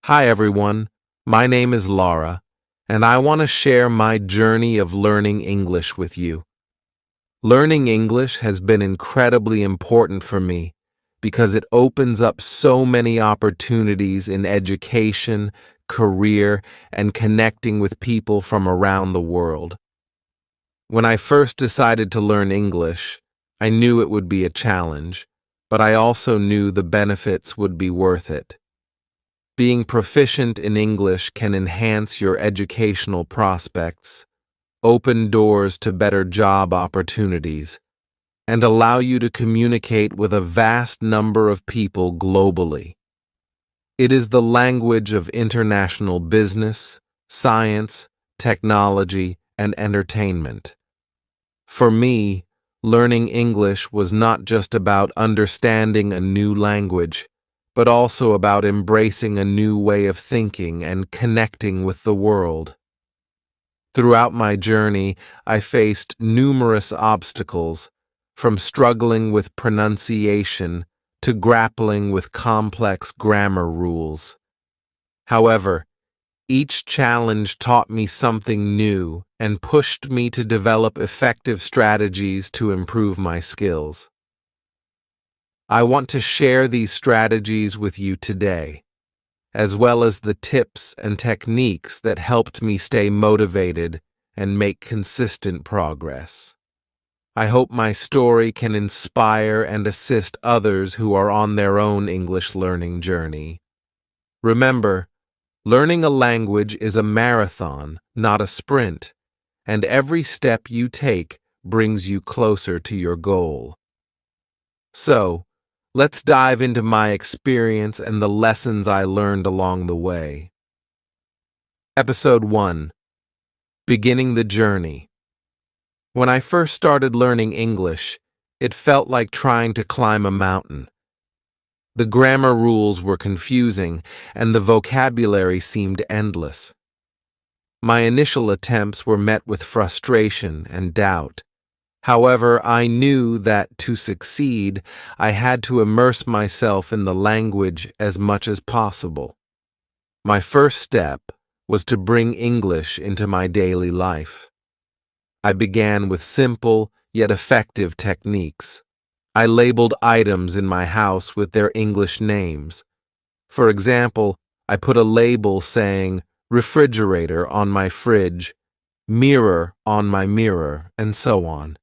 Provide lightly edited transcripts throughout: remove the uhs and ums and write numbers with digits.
Hi everyone, my name is Laura, and I want to share my journey of learning English with you. Learning English has been incredibly important for me because it opens up so many opportunities in education, career, and connecting with people from around the world. When I first decided to learn English, I knew it would be a challenge, but I also knew the benefits would be worth it. Being proficient in English can enhance your educational prospects, open doors to better job opportunities, and allow you to communicate with a vast number of people globally. It is the language of international business, science, technology, and entertainment. For me, learning English was not just about understanding a new language, but also about embracing a new way of thinking and connecting with the world. Throughout my journey, I faced numerous obstacles, from struggling with pronunciation to grappling with complex grammar rules. However, each challenge taught me something new and pushed me to develop effective strategies to improve my skills. I want to share these strategies with you today, as well as the tips and techniques that helped me stay motivated and make consistent progress. I hope my story can inspire and assist others who are on their own English learning journey. Remember, learning a language is a marathon, not a sprint, and every step you take brings you closer to your goal. So, let's dive into my experience and the lessons I learned along the way. Episode 1: Beginning the Journey. When I first started learning English, it felt like trying to climb a mountain. The grammar rules were confusing, and the vocabulary seemed endless. My initial attempts were met with frustration and doubt. However, I knew that to succeed, I had to immerse myself in the language as much as possible. My first step was to bring English into my daily life. I began with simple yet effective techniques. I labeled items in my house with their English names. For example, I put a label saying refrigerator on my fridge, mirror on my mirror, and so on.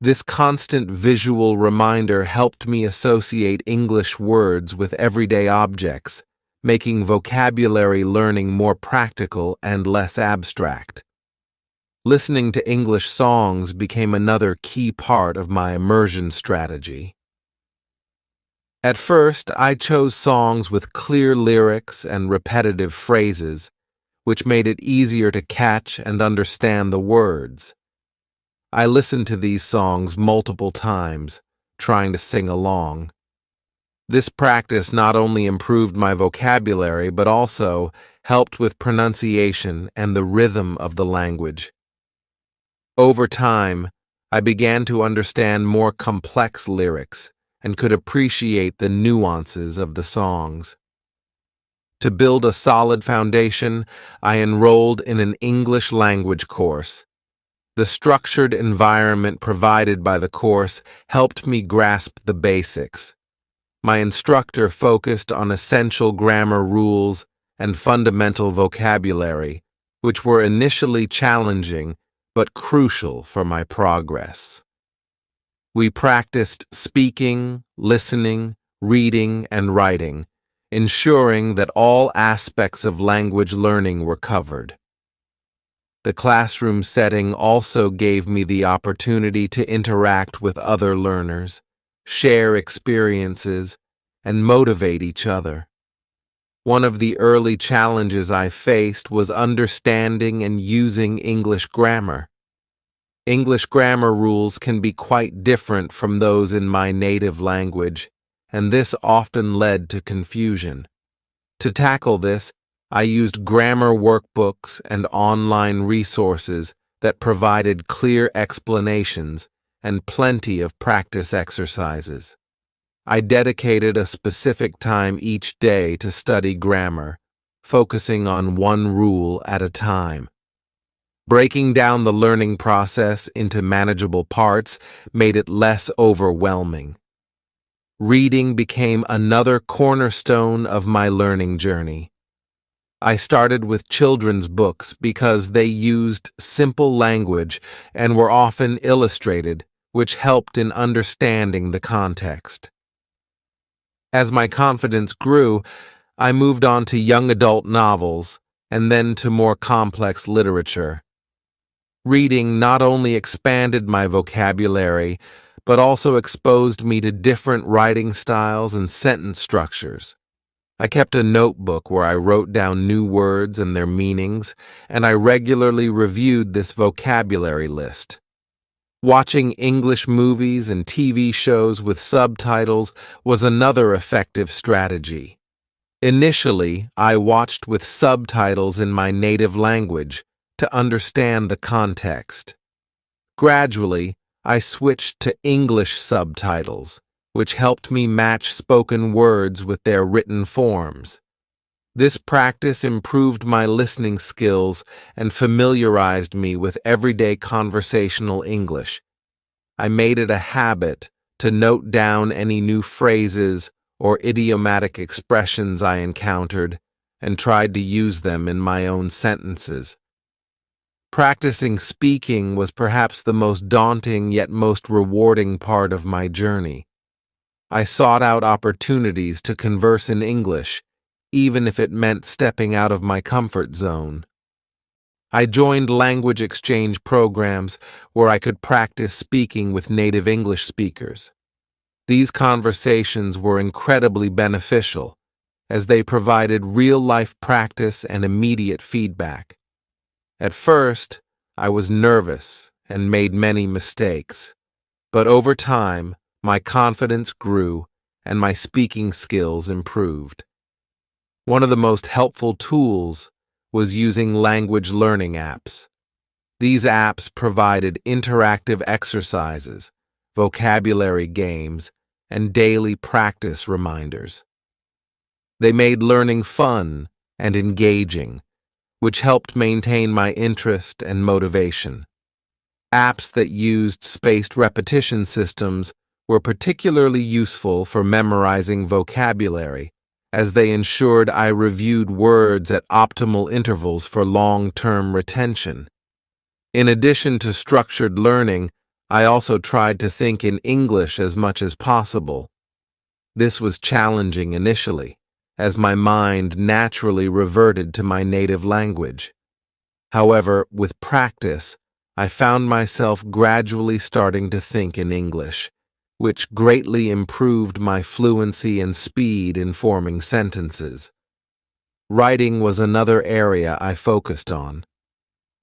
This constant visual reminder helped me associate English words with everyday objects, making vocabulary learning more practical and less abstract. Listening to English songs became another key part of my immersion strategy. At first, I chose songs with clear lyrics and repetitive phrases, which made it easier to catch and understand the words. I listened to these songs multiple times, trying to sing along. This practice not only improved my vocabulary, but also helped with pronunciation and the rhythm of the language. Over time, I began to understand more complex lyrics and could appreciate the nuances of the songs. To build a solid foundation, I enrolled in an English language course. The structured environment provided by the course helped me grasp the basics. My instructor focused on essential grammar rules and fundamental vocabulary, which were initially challenging but crucial for my progress. We practiced speaking, listening, reading, and writing, ensuring that all aspects of language learning were covered. The classroom setting also gave me the opportunity to interact with other learners, share experiences, and motivate each other. One of the early challenges I faced was understanding and using English grammar. English grammar rules can be quite different from those in my native language, and this often led to confusion. To tackle this, I used grammar workbooks and online resources that provided clear explanations and plenty of practice exercises. I dedicated a specific time each day to study grammar, focusing on one rule at a time. Breaking down the learning process into manageable parts made it less overwhelming. Reading became another cornerstone of my learning journey. I started with children's books because they used simple language and were often illustrated, which helped in understanding the context. As my confidence grew, I moved on to young adult novels and then to more complex literature. Reading not only expanded my vocabulary, but also exposed me to different writing styles and sentence structures. I kept a notebook where I wrote down new words and their meanings, and I regularly reviewed this vocabulary list. Watching English movies and TV shows with subtitles was another effective strategy. Initially, I watched with subtitles in my native language to understand the context. Gradually, I switched to English subtitles, which helped me match spoken words with their written forms. This practice improved my listening skills and familiarized me with everyday conversational English. I made it a habit to note down any new phrases or idiomatic expressions I encountered and tried to use them in my own sentences. Practicing speaking was perhaps the most daunting yet most rewarding part of my journey. I sought out opportunities to converse in English, even if it meant stepping out of my comfort zone. I joined language exchange programs where I could practice speaking with native English speakers. These conversations were incredibly beneficial, as they provided real-life practice and immediate feedback. At first, I was nervous and made many mistakes, but over time, my confidence grew and my speaking skills improved. One of the most helpful tools was using language learning apps. These apps provided interactive exercises, vocabulary games, and daily practice reminders. They made learning fun and engaging, which helped maintain my interest and motivation. Apps that used spaced repetition systems were particularly useful for memorizing vocabulary, as they ensured I reviewed words at optimal intervals for long-term retention. In addition to structured learning, I also tried to think in English as much as possible. This was challenging initially, as my mind naturally reverted to my native language. However, with practice, I found myself gradually starting to think in English, which greatly improved my fluency and speed in forming sentences. Writing was another area I focused on.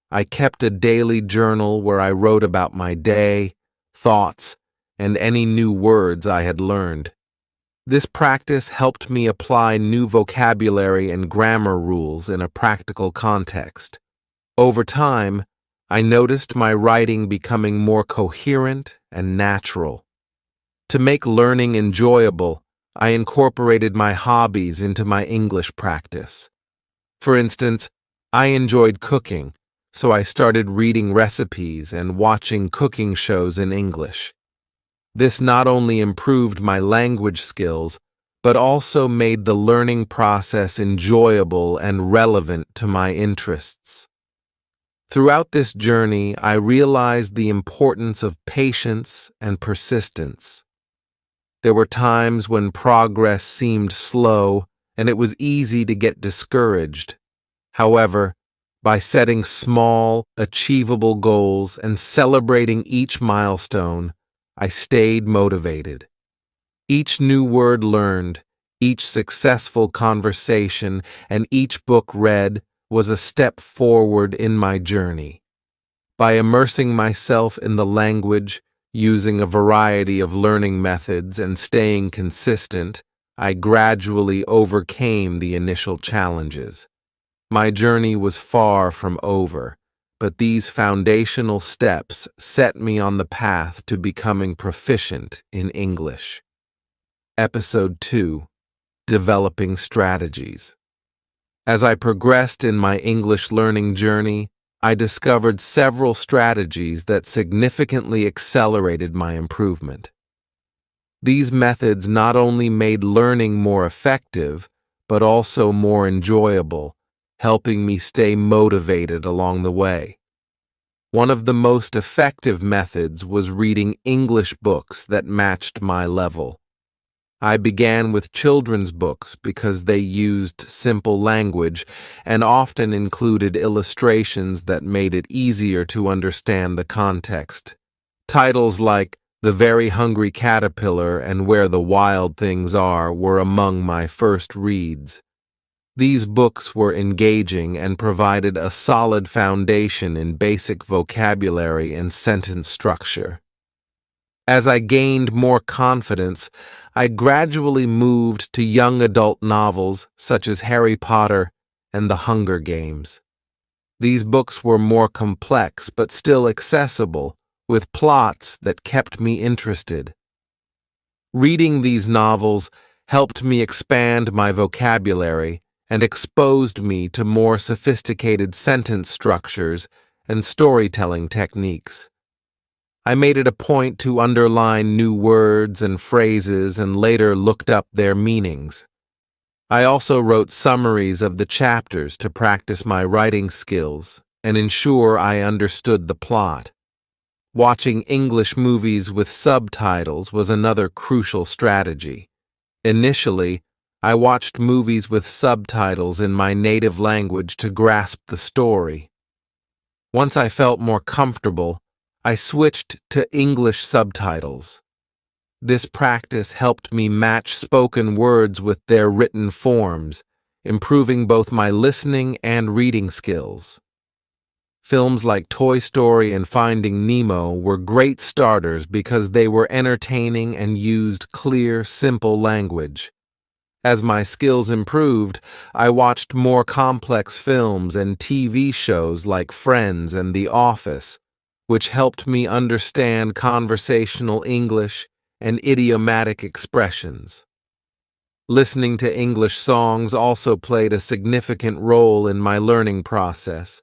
I kept a daily journal where I wrote about my day, thoughts, and any new words I had learned. This practice helped me apply new vocabulary and grammar rules in a practical context. Over time, I noticed my writing becoming more coherent and natural. To make learning enjoyable, I incorporated my hobbies into my English practice. For instance, I enjoyed cooking, so I started reading recipes and watching cooking shows in English. This not only improved my language skills, but also made the learning process enjoyable and relevant to my interests. Throughout this journey, I realized the importance of patience and persistence. There were times when progress seemed slow, and it was easy to get discouraged. However, by setting small, achievable goals and celebrating each milestone, I stayed motivated. Each new word learned, each successful conversation, and each book read was a step forward in my journey. By immersing myself in the language, using a variety of learning methods, and staying consistent, I gradually overcame the initial challenges. My journey was far from over, but these foundational steps set me on the path to becoming proficient in English. Episode 2: Developing Strategies. As I progressed in my English learning journey, I discovered several strategies that significantly accelerated my improvement. These methods not only made learning more effective, but also more enjoyable, helping me stay motivated along the way. One of the most effective methods was reading English books that matched my level. I began with children's books because they used simple language and often included illustrations that made it easier to understand the context. Titles like The Very Hungry Caterpillar and Where the Wild Things Are were among my first reads. These books were engaging and provided a solid foundation in basic vocabulary and sentence structure. As I gained more confidence, I gradually moved to young adult novels such as Harry Potter and The Hunger Games. These books were more complex but still accessible, with plots that kept me interested. Reading these novels helped me expand my vocabulary and exposed me to more sophisticated sentence structures and storytelling techniques. I made it a point to underline new words and phrases and later looked up their meanings. I also wrote summaries of the chapters to practice my writing skills and ensure I understood the plot. Watching English movies with subtitles was another crucial strategy. Initially, I watched movies with subtitles in my native language to grasp the story. Once I felt more comfortable, I switched to English subtitles. This practice helped me match spoken words with their written forms, improving both my listening and reading skills. Films like Toy Story and Finding Nemo were great starters because they were entertaining and used clear, simple language. As my skills improved, I watched more complex films and TV shows like Friends and The Office, which helped me understand conversational English and idiomatic expressions. Listening to English songs also played a significant role in my learning process.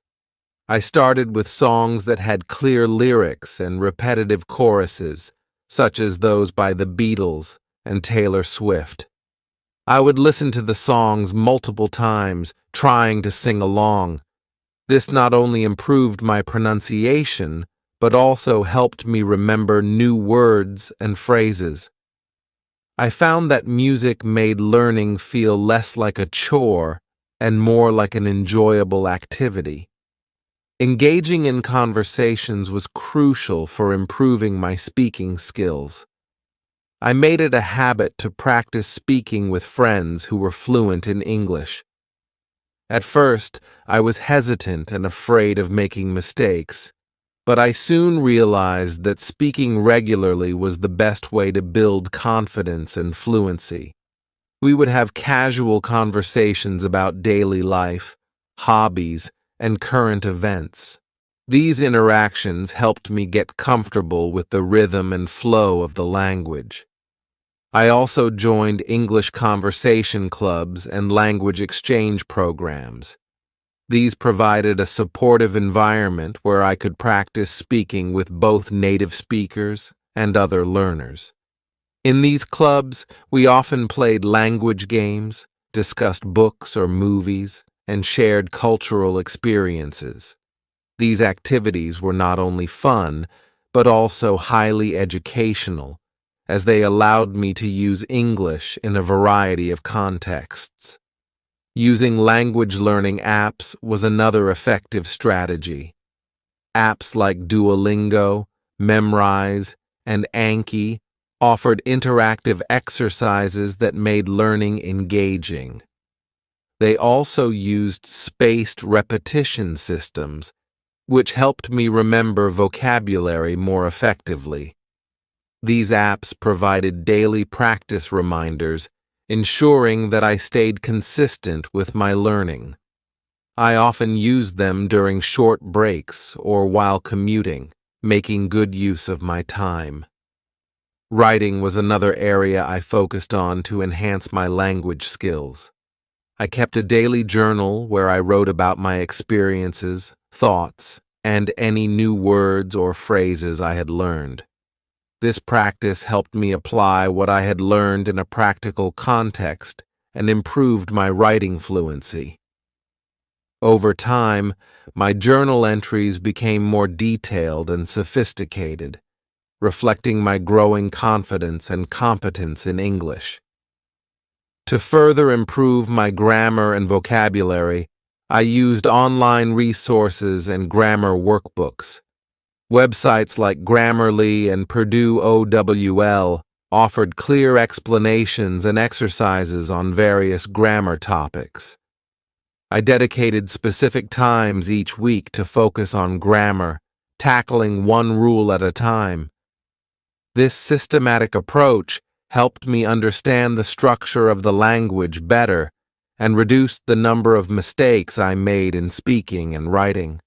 I started with songs that had clear lyrics and repetitive choruses, such as those by the Beatles and Taylor Swift. I would listen to the songs multiple times, trying to sing along. This not only improved my pronunciation, but also helped me remember new words and phrases. I found that music made learning feel less like a chore and more like an enjoyable activity. Engaging in conversations was crucial for improving my speaking skills. I made it a habit to practice speaking with friends who were fluent in English. At first, I was hesitant and afraid of making mistakes, but I soon realized that speaking regularly was the best way to build confidence and fluency. We would have casual conversations about daily life, hobbies, and current events. These interactions helped me get comfortable with the rhythm and flow of the language. I also joined English conversation clubs and language exchange programs. These provided a supportive environment where I could practice speaking with both native speakers and other learners. In these clubs, we often played language games, discussed books or movies, and shared cultural experiences. These activities were not only fun, but also highly educational, as they allowed me to use English in a variety of contexts. Using language learning apps was another effective strategy. Apps like Duolingo, Memrise, and Anki offered interactive exercises that made learning engaging. They also used spaced repetition systems, which helped me remember vocabulary more effectively. These apps provided daily practice reminders, ensuring that I stayed consistent with my learning. I often used them during short breaks or while commuting, making good use of my time. Writing was another area I focused on to enhance my language skills. I kept a daily journal where I wrote about my experiences, thoughts, and any new words or phrases I had learned. This practice helped me apply what I had learned in a practical context and improved my writing fluency. Over time, my journal entries became more detailed and sophisticated, reflecting my growing confidence and competence in English. To further improve my grammar and vocabulary, I used online resources and grammar workbooks. Websites like Grammarly and Purdue OWL offered clear explanations and exercises on various grammar topics. I dedicated specific times each week to focus on grammar, tackling one rule at a time. This systematic approach helped me understand the structure of the language better and reduced the number of mistakes I made in speaking and writing.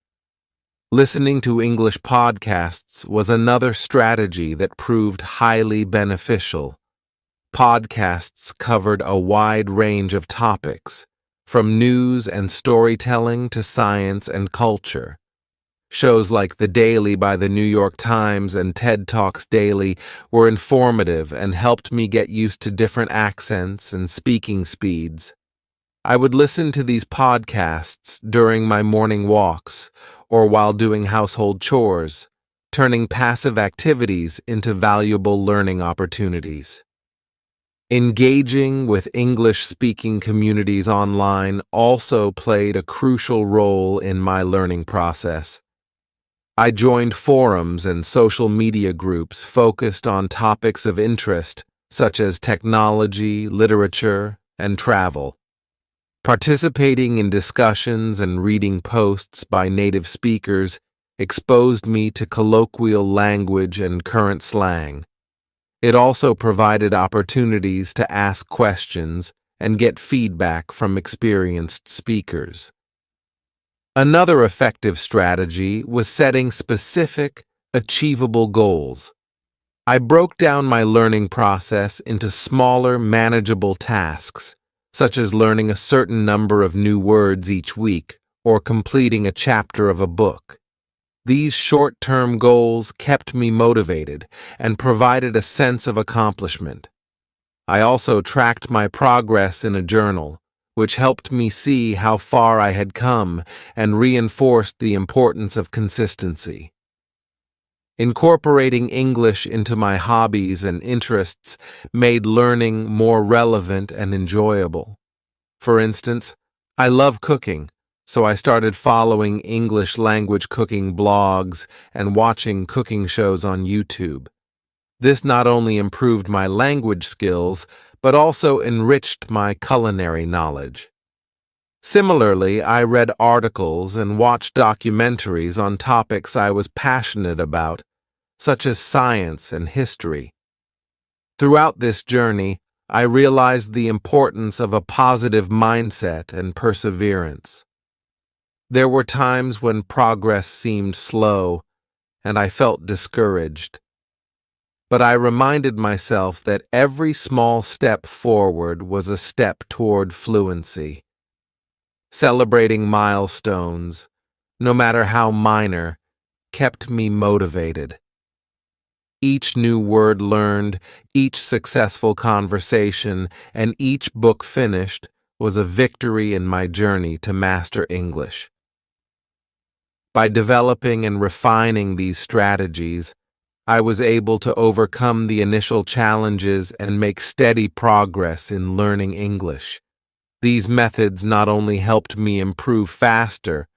Listening to English podcasts was another strategy that proved highly beneficial. Podcasts covered a wide range of topics, from news and storytelling to science and culture. Shows like The Daily by the New York Times and TED Talks Daily were informative and helped me get used to different accents and speaking speeds. I would listen to these podcasts during my morning walks or while doing household chores, turning passive activities into valuable learning opportunities. Engaging with English-speaking communities online also played a crucial role in my learning process. I joined forums and social media groups focused on topics of interest, such as technology, literature, and travel. Participating in discussions and reading posts by native speakers exposed me to colloquial language and current slang. It also provided opportunities to ask questions and get feedback from experienced speakers. Another effective strategy was setting specific, achievable goals. I broke down my learning process into smaller, manageable tasks, such as learning a certain number of new words each week or completing a chapter of a book. These short-term goals kept me motivated and provided a sense of accomplishment. I also tracked my progress in a journal, which helped me see how far I had come and reinforced the importance of consistency. Incorporating English into my hobbies and interests made learning more relevant and enjoyable. For instance, I love cooking, so I started following English language cooking blogs and watching cooking shows on YouTube. This not only improved my language skills, but also enriched my culinary knowledge. Similarly, I read articles and watched documentaries on topics I was passionate about, such as science and history. Throughout this journey, I realized the importance of a positive mindset and perseverance. There were times when progress seemed slow, and I felt discouraged. But I reminded myself that every small step forward was a step toward fluency. Celebrating milestones, no matter how minor, kept me motivated. Each new word learned, each successful conversation, and each book finished was a victory in my journey to master English. By developing and refining these strategies, I was able to overcome the initial challenges and make steady progress in learning English. These methods not only helped me improve faster,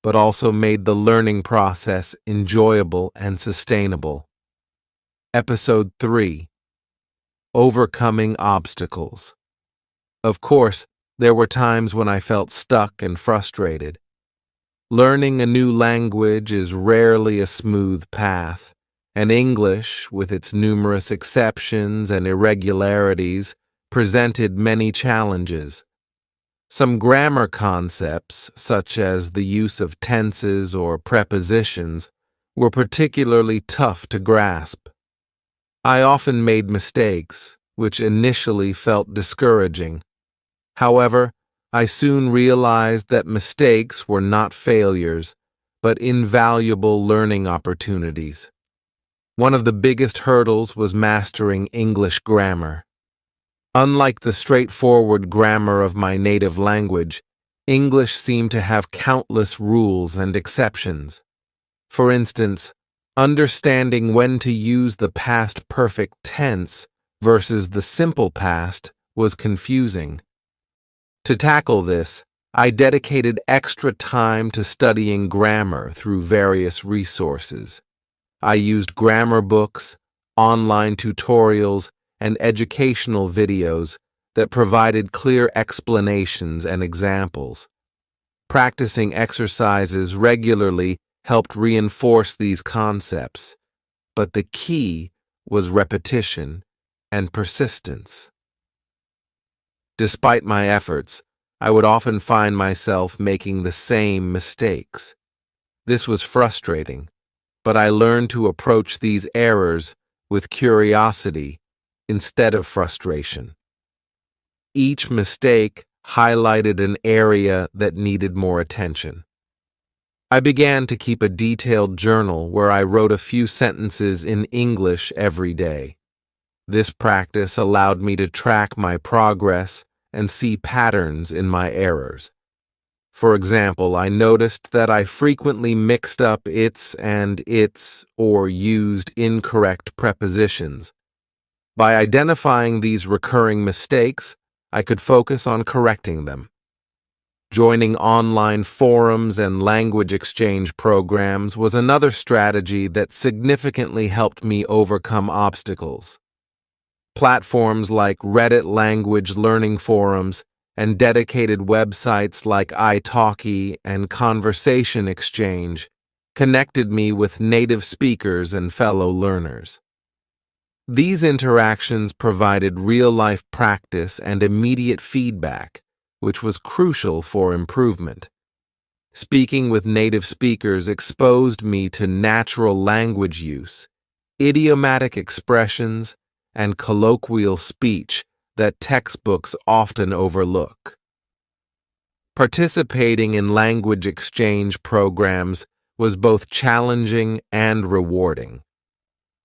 but also made the learning process enjoyable and sustainable. Episode 3: Overcoming Obstacles. Of course, there were times when I felt stuck and frustrated. Learning a new language is rarely a smooth path, and English, with its numerous exceptions and irregularities, presented many challenges. Some grammar concepts, such as the use of tenses or prepositions, were particularly tough to grasp. I often made mistakes, which initially felt discouraging. However, I soon realized that mistakes were not failures, but invaluable learning opportunities. One of the biggest hurdles was mastering English grammar. Unlike the straightforward grammar of my native language, English seemed to have countless rules and exceptions. For instance, understanding when to use the past perfect tense versus the simple past was confusing. To tackle this, I dedicated extra time to studying grammar through various resources. I used grammar books, online tutorials, and educational videos that provided clear explanations and examples. Practicing exercises regularly helped reinforce these concepts, but the key was repetition and persistence. Despite my efforts, I would often find myself making the same mistakes. This was frustrating, but I learned to approach these errors with curiosity instead of frustration. Each mistake highlighted an area that needed more attention. I began to keep a detailed journal where I wrote a few sentences in English every day. This practice allowed me to track my progress and see patterns in my errors. For example, I noticed that I frequently mixed up its and its or used incorrect prepositions. By identifying these recurring mistakes, I could focus on correcting them. Joining online forums and language exchange programs was another strategy that significantly helped me overcome obstacles. Platforms like Reddit language learning forums and dedicated websites like italki and Conversation Exchange connected me with native speakers and fellow learners. These interactions provided real-life practice and immediate feedback, which was crucial for improvement. Speaking with native speakers exposed me to natural language use, idiomatic expressions, and colloquial speech that textbooks often overlook. Participating in language exchange programs was both challenging and rewarding.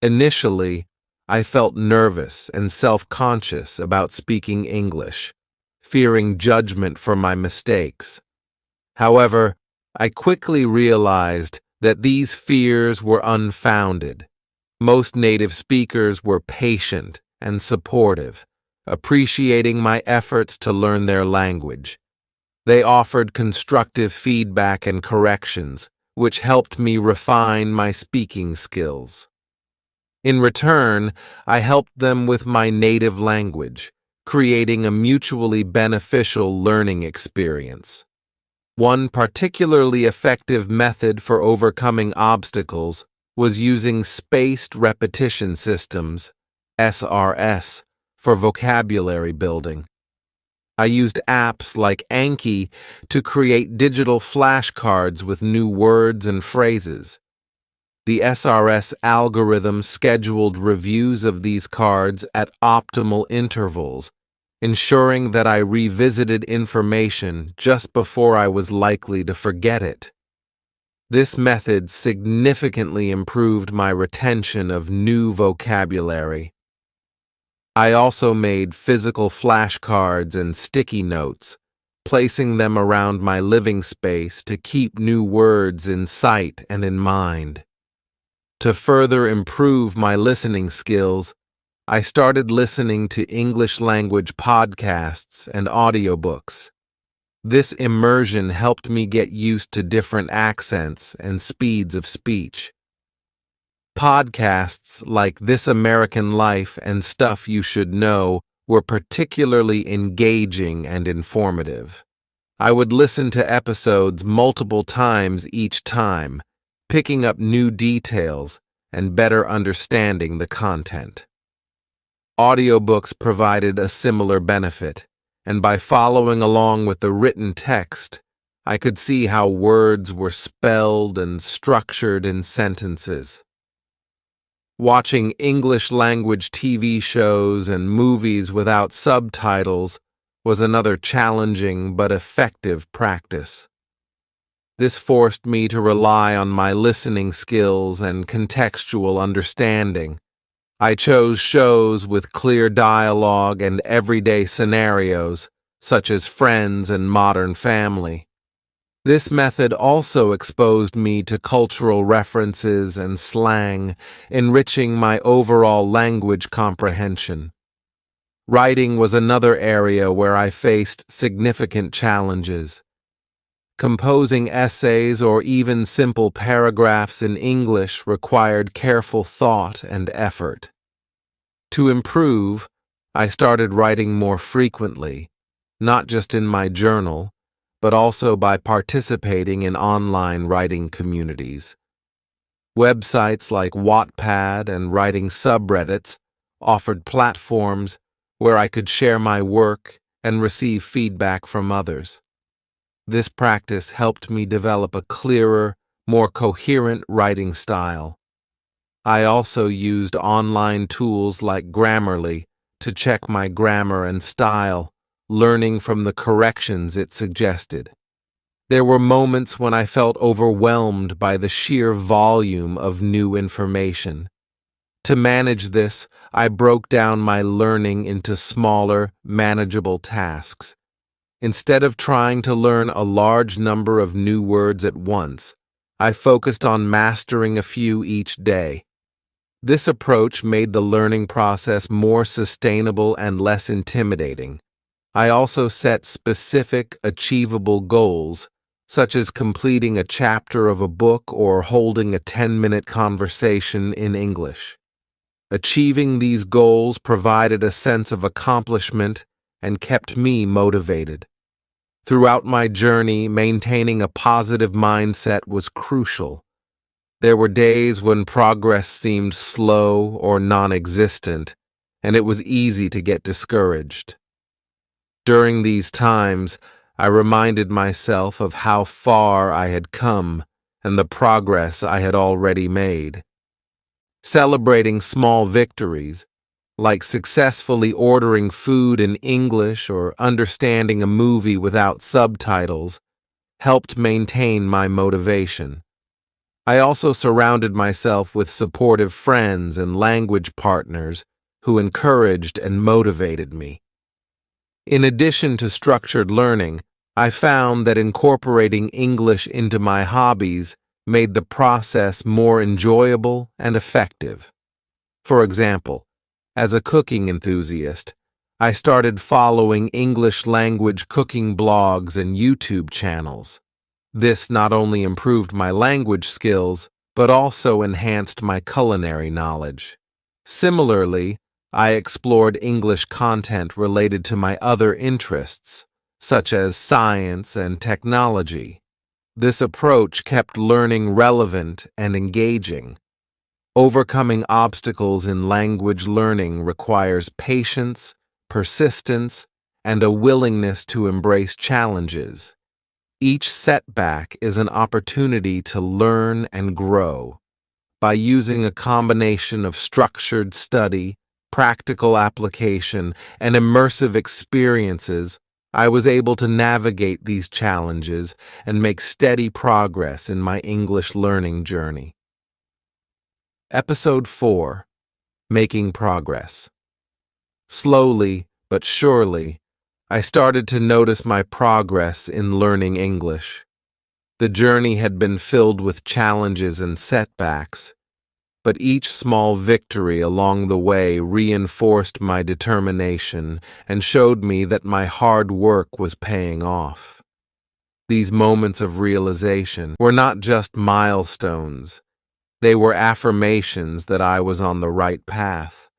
Initially, I felt nervous and self-conscious about speaking English, fearing judgment for my mistakes. However, I quickly realized that these fears were unfounded. Most native speakers were patient and supportive, appreciating my efforts to learn their language. They offered constructive feedback and corrections, which helped me refine my speaking skills. In return, I helped them with my native language, creating a mutually beneficial learning experience. One particularly effective method for overcoming obstacles was using spaced repetition systems, SRS, for vocabulary building. I used apps like Anki to create digital flashcards with new words and phrases. The SRS algorithm scheduled reviews of these cards at optimal intervals, ensuring that I revisited information just before I was likely to forget it. This method significantly improved my retention of new vocabulary. I also made physical flashcards and sticky notes, placing them around my living space to keep new words in sight and in mind. To further improve my listening skills, I started listening to English language podcasts and audiobooks. This immersion helped me get used to different accents and speeds of speech. Podcasts like This American Life and Stuff You Should Know were particularly engaging and informative. I would listen to episodes multiple times each time, picking up new details and better understanding the content. Audiobooks provided a similar benefit, and by following along with the written text, I could see how words were spelled and structured in sentences. Watching English language TV shows and movies without subtitles was another challenging but effective practice. This forced me to rely on my listening skills and contextual understanding. I chose shows with clear dialogue and everyday scenarios, such as Friends and Modern Family. This method also exposed me to cultural references and slang, enriching my overall language comprehension. Writing was another area where I faced significant challenges. Composing essays or even simple paragraphs in English required careful thought and effort. To improve, I started writing more frequently, not just in my journal, but also by participating in online writing communities. Websites like Wattpad and writing subreddits offered platforms where I could share my work and receive feedback from others. This practice helped me develop a clearer, more coherent writing style. I also used online tools like Grammarly to check my grammar and style, learning from the corrections it suggested. There were moments when I felt overwhelmed by the sheer volume of new information. To manage this, I broke down my learning into smaller, manageable tasks. Instead of trying to learn a large number of new words at once, I focused on mastering a few each day. This approach made the learning process more sustainable and less intimidating. I also set specific, achievable goals, such as completing a chapter of a book or holding a 10-minute conversation in English. Achieving these goals provided a sense of accomplishment and kept me motivated. Throughout my journey, maintaining a positive mindset was crucial. There were days when progress seemed slow or non-existent, and it was easy to get discouraged. During these times, I reminded myself of how far I had come and the progress I had already made. Celebrating small victories, like successfully ordering food in English or understanding a movie without subtitles, helped maintain my motivation. I also surrounded myself with supportive friends and language partners who encouraged and motivated me. In addition to structured learning, I found that incorporating English into my hobbies made the process more enjoyable and effective. For example, as a cooking enthusiast, I started following English language cooking blogs and YouTube channels. This not only improved my language skills, but also enhanced my culinary knowledge. Similarly, I explored English content related to my other interests, such as science and technology. This approach kept learning relevant and engaging. Overcoming obstacles in language learning requires patience, persistence, and a willingness to embrace challenges. Each setback is an opportunity to learn and grow. By using a combination of structured study, practical application, and immersive experiences, I was able to navigate these challenges and make steady progress in my English learning journey. Episode 4: Making Progress. Slowly but surely, I started to notice my progress in learning English. The journey had been filled with challenges and setbacks, but each small victory along the way reinforced my determination and showed me that my hard work was paying off. These moments of realization were not just milestones, they were affirmations that I was on the right path.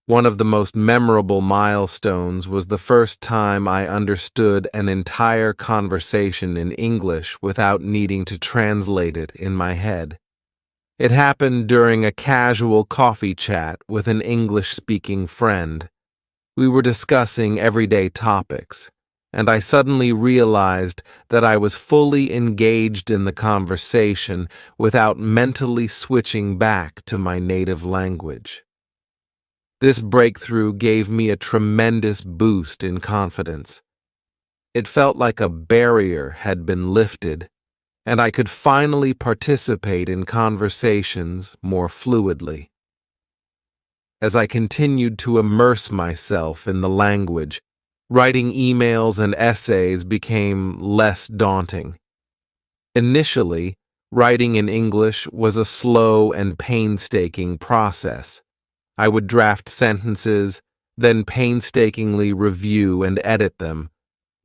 One of the most memorable milestones was the first time I understood an entire conversation in English without needing to translate it in my head. It happened during a casual coffee chat with an English-speaking friend. We were discussing everyday topics, and I suddenly realized that I was fully engaged in the conversation without mentally switching back to my native language. This breakthrough gave me a tremendous boost in confidence. It felt like a barrier had been lifted, and I could finally participate in conversations more fluidly. As I continued to immerse myself in the language, writing emails and essays became less daunting. Initially, writing in English was a slow and painstaking process. I would draft sentences, then painstakingly review and edit them,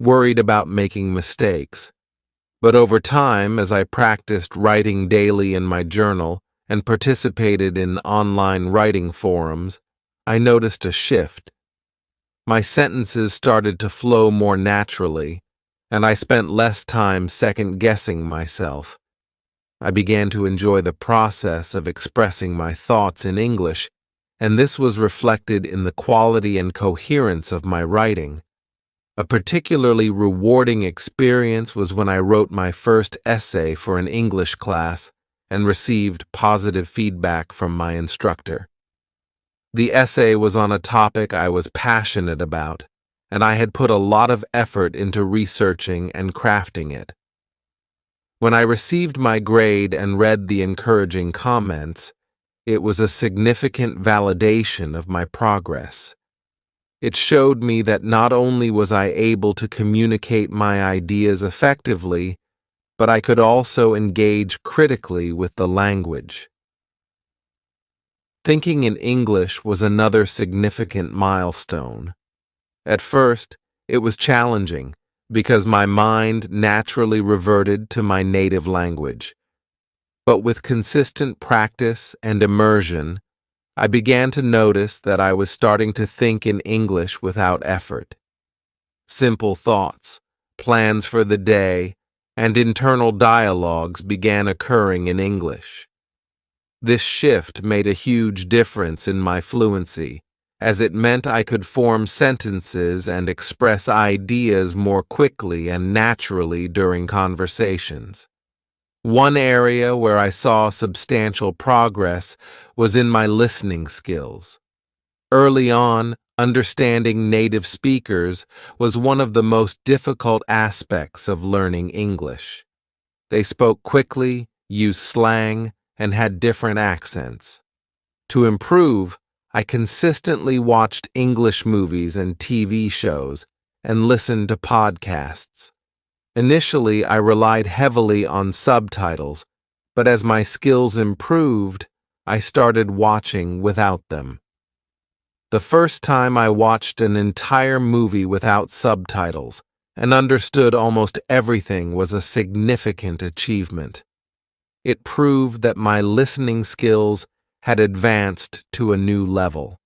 worried about making mistakes. But over time, as I practiced writing daily in my journal and participated in online writing forums, I noticed a shift. My sentences started to flow more naturally, and I spent less time second-guessing myself. I began to enjoy the process of expressing my thoughts in English, and this was reflected in the quality and coherence of my writing. A particularly rewarding experience was when I wrote my first essay for an English class and received positive feedback from my instructor. The essay was on a topic I was passionate about, and I had put a lot of effort into researching and crafting it. When I received my grade and read the encouraging comments, it was a significant validation of my progress. It showed me that not only was I able to communicate my ideas effectively, but I could also engage critically with the language. Thinking in English was another significant milestone. At first, it was challenging because my mind naturally reverted to my native language. But with consistent practice and immersion, I began to notice that I was starting to think in English without effort. Simple thoughts, plans for the day, and internal dialogues began occurring in English. This shift made a huge difference in my fluency, as it meant I could form sentences and express ideas more quickly and naturally during conversations. One area where I saw substantial progress was in my listening skills. Early on, understanding native speakers was one of the most difficult aspects of learning English. They spoke quickly, used slang, and had different accents. To improve, I consistently watched English movies and TV shows and listened to podcasts. Initially, I relied heavily on subtitles, but as my skills improved, I started watching without them. The first time I watched an entire movie without subtitles and understood almost everything was a significant achievement. It proved that my listening skills had advanced to a new level.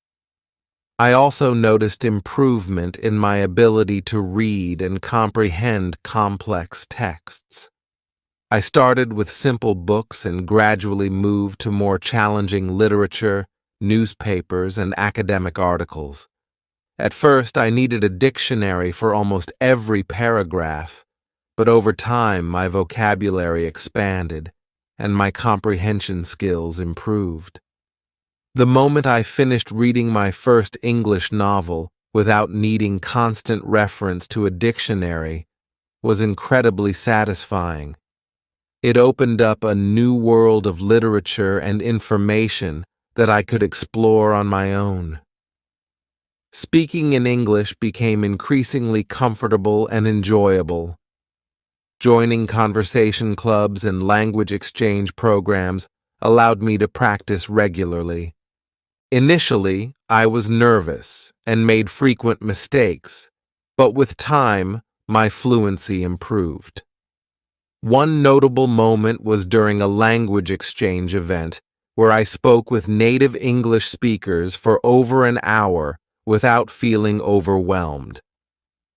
I also noticed improvement in my ability to read and comprehend complex texts. I started with simple books and gradually moved to more challenging literature, newspapers, and academic articles. At first, I needed a dictionary for almost every paragraph, but over time my vocabulary expanded and my comprehension skills improved. The moment I finished reading my first English novel without needing constant reference to a dictionary was incredibly satisfying. It opened up a new world of literature and information that I could explore on my own. Speaking in English became increasingly comfortable and enjoyable. Joining conversation clubs and language exchange programs allowed me to practice regularly. Initially, I was nervous and made frequent mistakes, but with time, my fluency improved. One notable moment was during a language exchange event where I spoke with native English speakers for over an hour without feeling overwhelmed.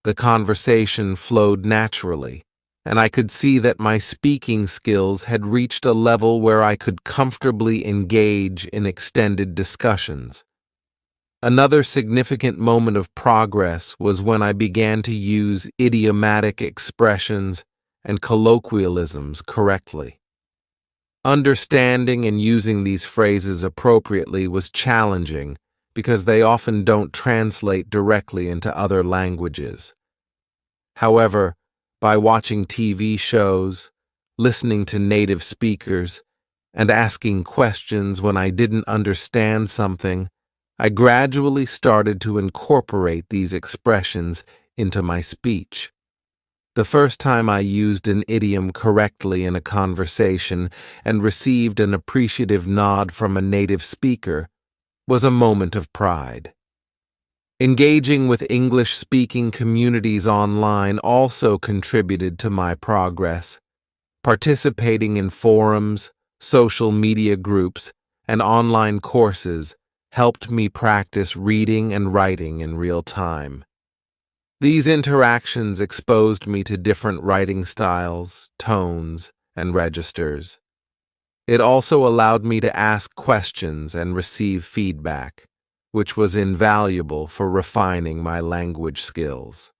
The conversation flowed naturally, and I could see that my speaking skills had reached a level where I could comfortably engage in extended discussions. Another significant moment of progress was when I began to use idiomatic expressions and colloquialisms correctly. Understanding and using these phrases appropriately was challenging because they often don't translate directly into other languages. However, by watching TV shows, listening to native speakers, and asking questions when I didn't understand something, I gradually started to incorporate these expressions into my speech. The first time I used an idiom correctly in a conversation and received an appreciative nod from a native speaker was a moment of pride. Engaging with English-speaking communities online also contributed to my progress. Participating in forums, social media groups, and online courses helped me practice reading and writing in real time. These interactions exposed me to different writing styles, tones, and registers. It also allowed me to ask questions and receive feedback, which was invaluable for refining my language skills.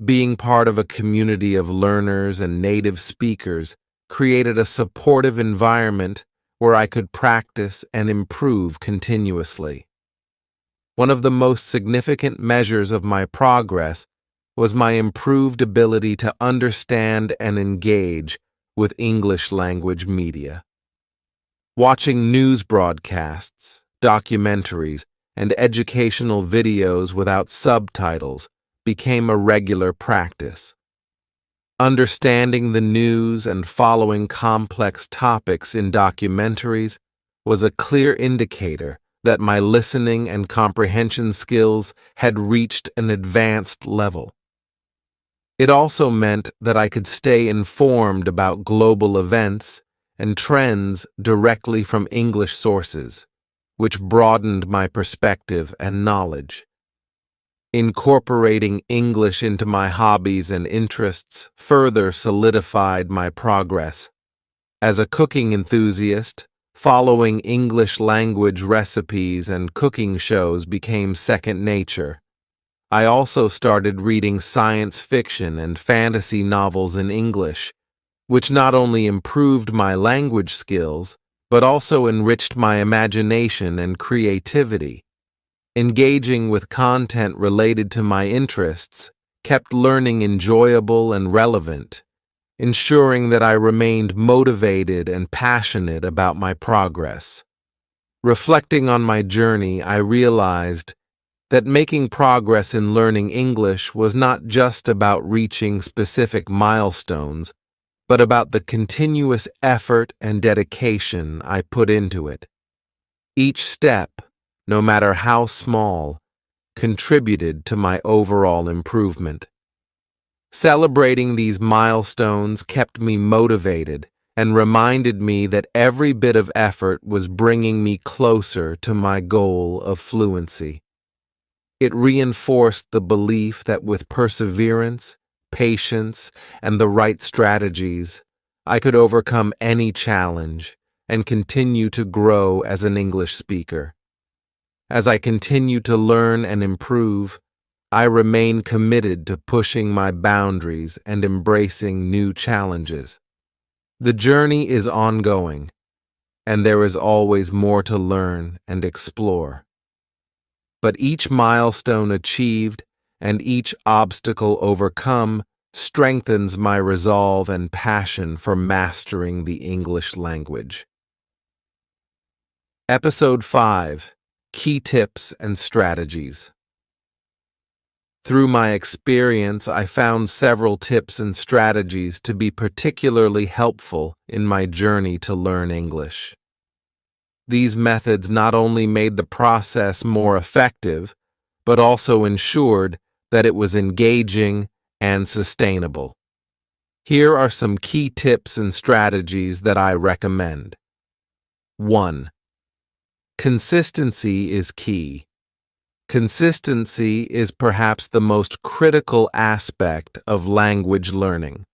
Being part of a community of learners and native speakers created a supportive environment where I could practice and improve continuously. One of the most significant measures of my progress was my improved ability to understand and engage with English language media. Watching news broadcasts, documentaries, and educational videos without subtitles became a regular practice. Understanding the news and following complex topics in documentaries was a clear indicator that my listening and comprehension skills had reached an advanced level. It also meant that I could stay informed about global events and trends directly from English sources, which broadened my perspective and knowledge. Incorporating English into my hobbies and interests further solidified my progress. As a cooking enthusiast, following English language recipes and cooking shows became second nature. I also started reading science fiction and fantasy novels in English, which not only improved my language skills, but also enriched my imagination and creativity. Engaging with content related to my interests kept learning enjoyable and relevant, ensuring that I remained motivated and passionate about my progress. Reflecting on my journey, I realized that making progress in learning English was not just about reaching specific milestones, but about the continuous effort and dedication I put into it. Each step, no matter how small, contributed to my overall improvement. Celebrating these milestones kept me motivated and reminded me that every bit of effort was bringing me closer to my goal of fluency. It reinforced the belief that with perseverance, patience, and the right strategies, I could overcome any challenge and continue to grow as an English speaker. As I continue to learn and improve, I remain committed to pushing my boundaries and embracing new challenges. The journey is ongoing, and there is always more to learn and explore. But each milestone achieved and each obstacle overcome strengthens my resolve and passion for mastering the English language. Episode 5: Key Tips and Strategies. Through my experience, I found several tips and strategies to be particularly helpful in my journey to learn English. These methods not only made the process more effective, but also ensured that it was engaging and sustainable. Here are some key tips and strategies that I recommend. 1. Consistency is key. Consistency is perhaps the most critical aspect of language learning.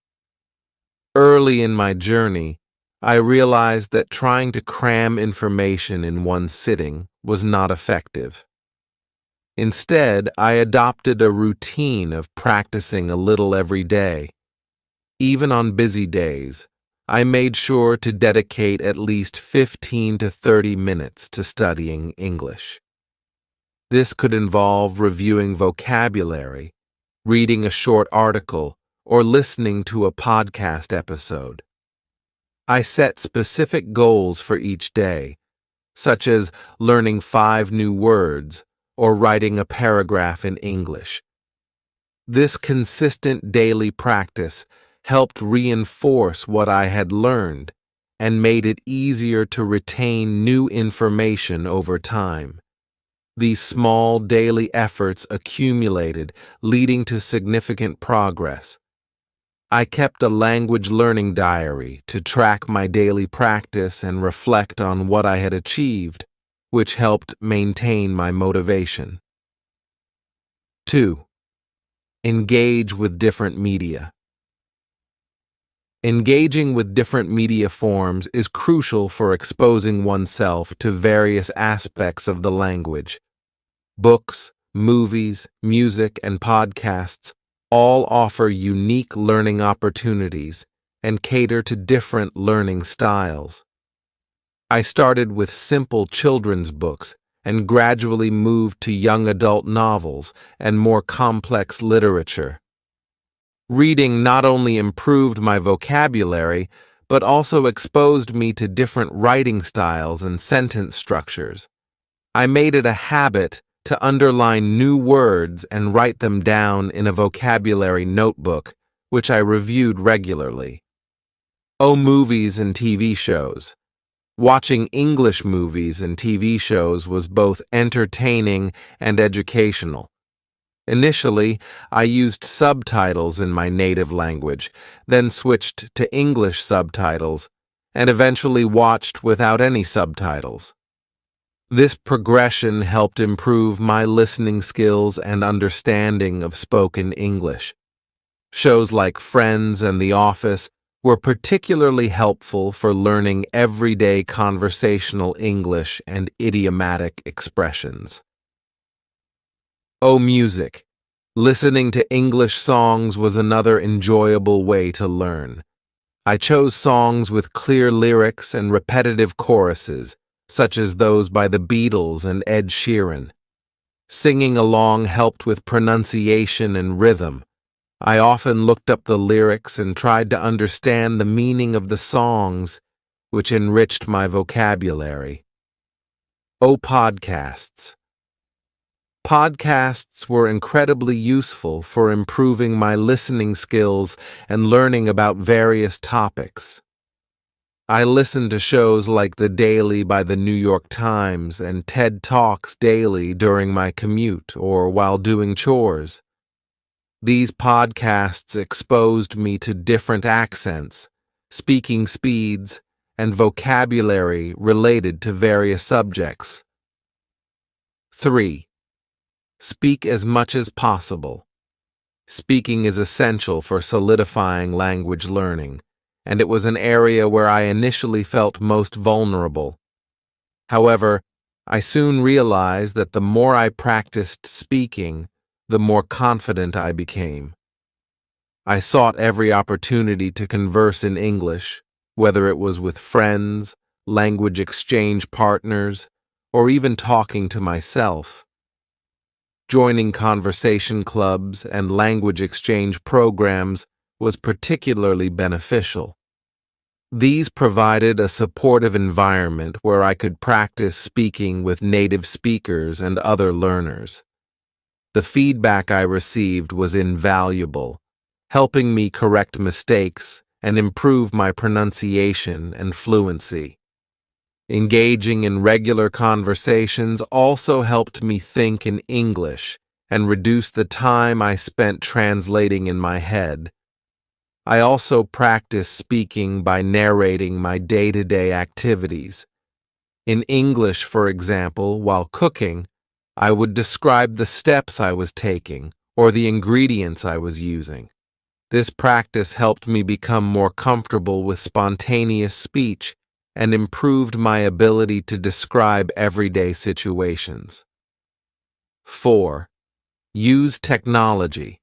Early in my journey, I realized that trying to cram information in one sitting was not effective. Instead, I adopted a routine of practicing a little every day. Even on busy days, I made sure to dedicate at least 15 to 30 minutes to studying English. This could involve reviewing vocabulary, reading a short article, or listening to a podcast episode. I set specific goals for each day, such as learning 5 new words or writing a paragraph in English. This consistent daily practice helped reinforce what I had learned and made it easier to retain new information over time. These small daily efforts accumulated, leading to significant progress. I kept a language learning diary to track my daily practice and reflect on what I had achieved, which helped maintain my motivation. 2. Engage with different media. Engaging with different media forms is crucial for exposing oneself to various aspects of the language. Books, movies, music, and podcasts all offer unique learning opportunities and cater to different learning styles. I started with simple children's books and gradually moved to young adult novels and more complex literature. Reading not only improved my vocabulary, but also exposed me to different writing styles and sentence structures. I made it a habit to underline new words and write them down in a vocabulary notebook, which I reviewed regularly. Movies and TV shows. Watching English movies and TV shows was both entertaining and educational. Initially, I used subtitles in my native language, then switched to English subtitles, and eventually watched without any subtitles. This progression helped improve my listening skills and understanding of spoken English. Shows like Friends and The Office were particularly helpful for learning everyday conversational English and idiomatic expressions. Music. Listening to English songs was another enjoyable way to learn. I chose songs with clear lyrics and repetitive choruses, such as those by the Beatles and Ed Sheeran. Singing along helped with pronunciation and rhythm. I often looked up the lyrics and tried to understand the meaning of the songs, which enriched my vocabulary. Podcasts. Podcasts were incredibly useful for improving my listening skills and learning about various topics. I listened to shows like The Daily by the New York Times and TED Talks daily during my commute or while doing chores. These podcasts exposed me to different accents, speaking speeds, and vocabulary related to various subjects. 3. Speak as much as possible. Speaking is essential for solidifying language learning, and it was an area where I initially felt most vulnerable. However, I soon realized that the more I practiced speaking, the more confident I became. I sought every opportunity to converse in English, whether it was with friends, language exchange partners, or even talking to myself. Joining conversation clubs and language exchange programs was particularly beneficial. These provided a supportive environment where I could practice speaking with native speakers and other learners. The feedback I received was invaluable, helping me correct mistakes and improve my pronunciation and fluency. Engaging in regular conversations also helped me think in English and reduce the time I spent translating in my head. I also practiced speaking by narrating my day-to-day activities. In English, for example, while cooking, I would describe the steps I was taking or the ingredients I was using. This practice helped me become more comfortable with spontaneous speech and improved my ability to describe everyday situations. 4. Use technology.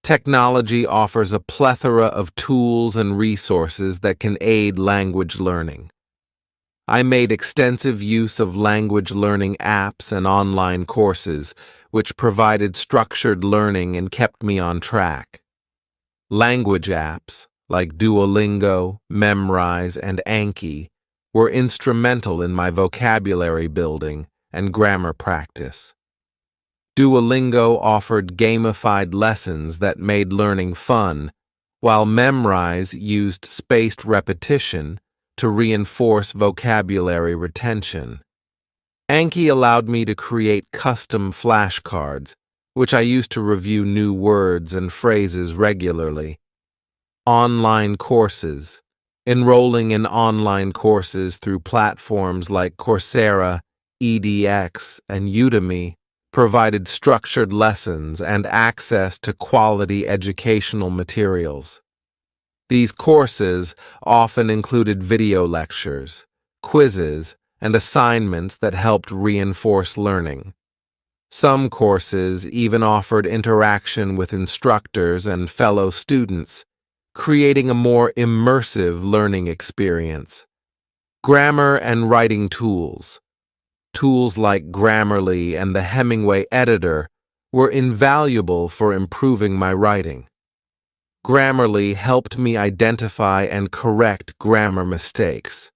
Technology offers a plethora of tools and resources that can aid language learning. I made extensive use of language learning apps and online courses, which provided structured learning and kept me on track. Language apps, like Duolingo, Memrise, and Anki, were instrumental in my vocabulary building and grammar practice. Duolingo offered gamified lessons that made learning fun, while Memrise used spaced repetition to reinforce vocabulary retention. Anki allowed me to create custom flashcards, which I used to review new words and phrases regularly. Online courses. Enrolling in online courses through platforms like Coursera, edX, and Udemy provided structured lessons and access to quality educational materials. These courses often included video lectures, quizzes, and assignments that helped reinforce learning. Some courses even offered interaction with instructors and fellow students, creating a more immersive learning experience. Grammar and writing tools. Tools like Grammarly and the Hemingway editor were invaluable for improving my writing. Grammarly helped me identify and correct grammar mistakes,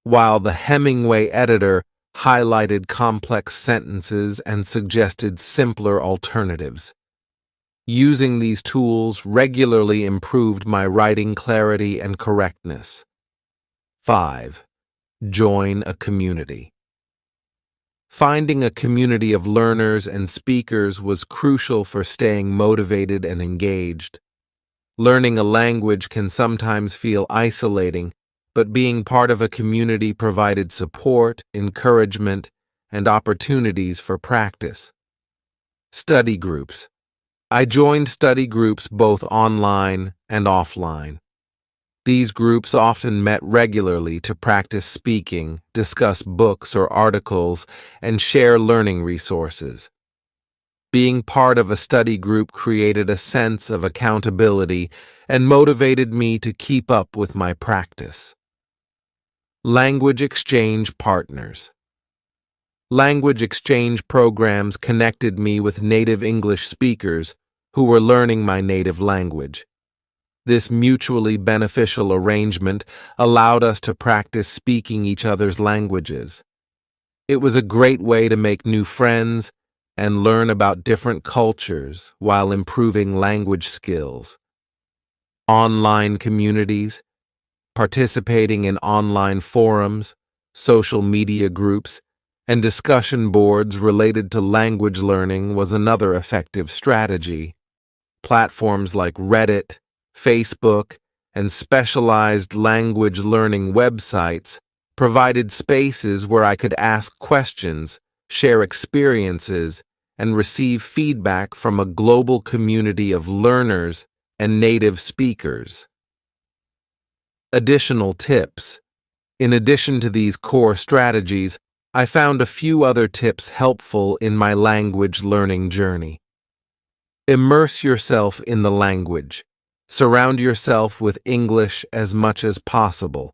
while the Hemingway editor highlighted complex sentences and suggested simpler alternatives. Using these tools regularly improved my writing clarity and correctness. 5. Join a community. Finding a community of learners and speakers was crucial for staying motivated and engaged. Learning a language can sometimes feel isolating, but being part of a community provided support, encouragement, and opportunities for practice. Study groups. I joined study groups both online and offline. These groups often met regularly to practice speaking, discuss books or articles, and share learning resources. Being part of a study group created a sense of accountability and motivated me to keep up with my practice. Language exchange partners. Language exchange programs connected me with native English speakers who were learning my native language. This mutually beneficial arrangement allowed us to practice speaking each other's languages. It was a great way to make new friends and learn about different cultures while improving language skills. Online communities. Participating in online forums, social media groups, and discussion boards related to language learning was another effective strategy. Platforms like Reddit, Facebook, and specialized language learning websites provided spaces where I could ask questions, share experiences, and receive feedback from a global community of learners and native speakers. Additional tips. In addition to these core strategies, I found a few other tips helpful in my language learning journey. Immerse yourself in the language. Surround yourself with English as much as possible.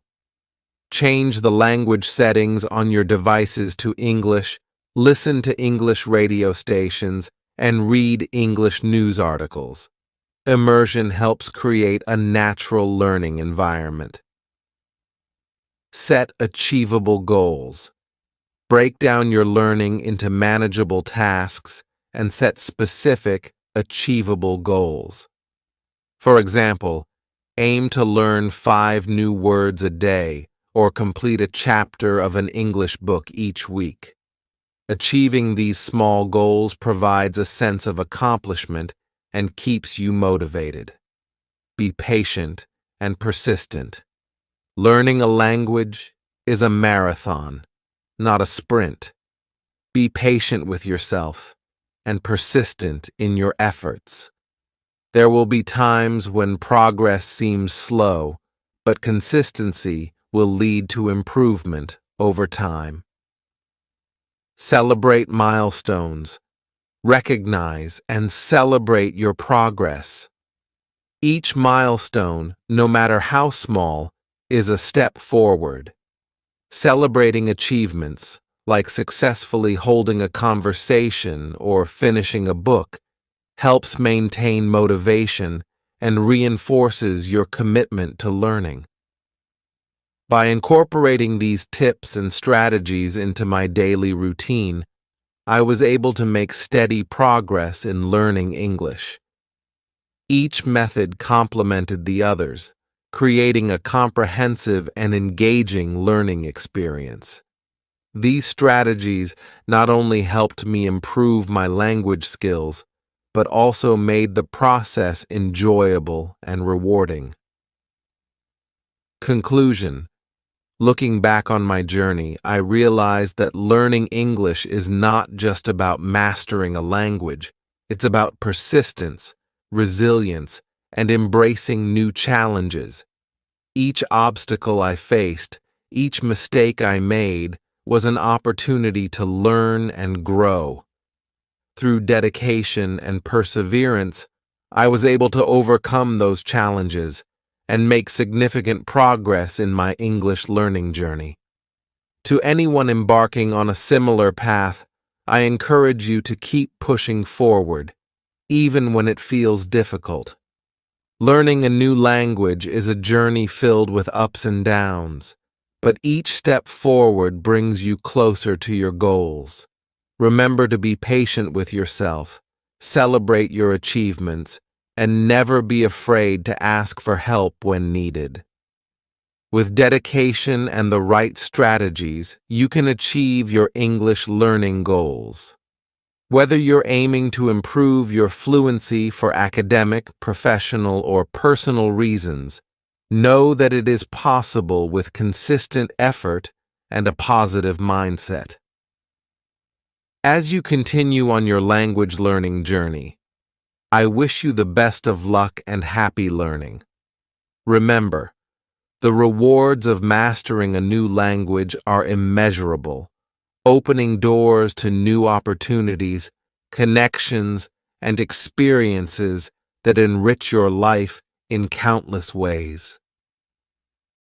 Change the language settings on your devices to English, listen to English radio stations, and read English news articles. Immersion helps create a natural learning environment. Set achievable goals. Break down your learning into manageable tasks and set specific, achievable goals. For example, aim to learn 5 new words a day or complete a chapter of an English book each week. Achieving these small goals provides a sense of accomplishment and keeps you motivated. Be patient and persistent. Learning a language is a marathon, not a sprint. Be patient with yourself and persistent in your efforts. There will be times when progress seems slow, but consistency will lead to improvement over time. Celebrate milestones. Recognize and celebrate your progress. Each milestone, no matter how small, is a step forward. Celebrating achievements, like successfully holding a conversation or finishing a book, helps maintain motivation and reinforces your commitment to learning. By incorporating these tips and strategies into my daily routine, I was able to make steady progress in learning English. Each method complemented the others, creating a comprehensive and engaging learning experience. These strategies not only helped me improve my language skills, but also made the process enjoyable and rewarding. Conclusion. Looking back on my journey, I realized that learning English is not just about mastering a language. It's about persistence, resilience, and embracing new challenges. Each obstacle I faced, each mistake I made, was an opportunity to learn and grow. Through dedication and perseverance, I was able to overcome those challenges and make significant progress in my English learning journey. To anyone embarking on a similar path, I encourage you to keep pushing forward, even when it feels difficult. Learning a new language is a journey filled with ups and downs, but each step forward brings you closer to your goals. Remember to be patient with yourself, celebrate your achievements, and never be afraid to ask for help when needed. With dedication and the right strategies, you can achieve your English learning goals. Whether you're aiming to improve your fluency for academic, professional, or personal reasons, know that it is possible with consistent effort and a positive mindset. As you continue on your language learning journey, I wish you the best of luck and happy learning. Remember, the rewards of mastering a new language are immeasurable, opening doors to new opportunities, connections, and experiences that enrich your life in countless ways.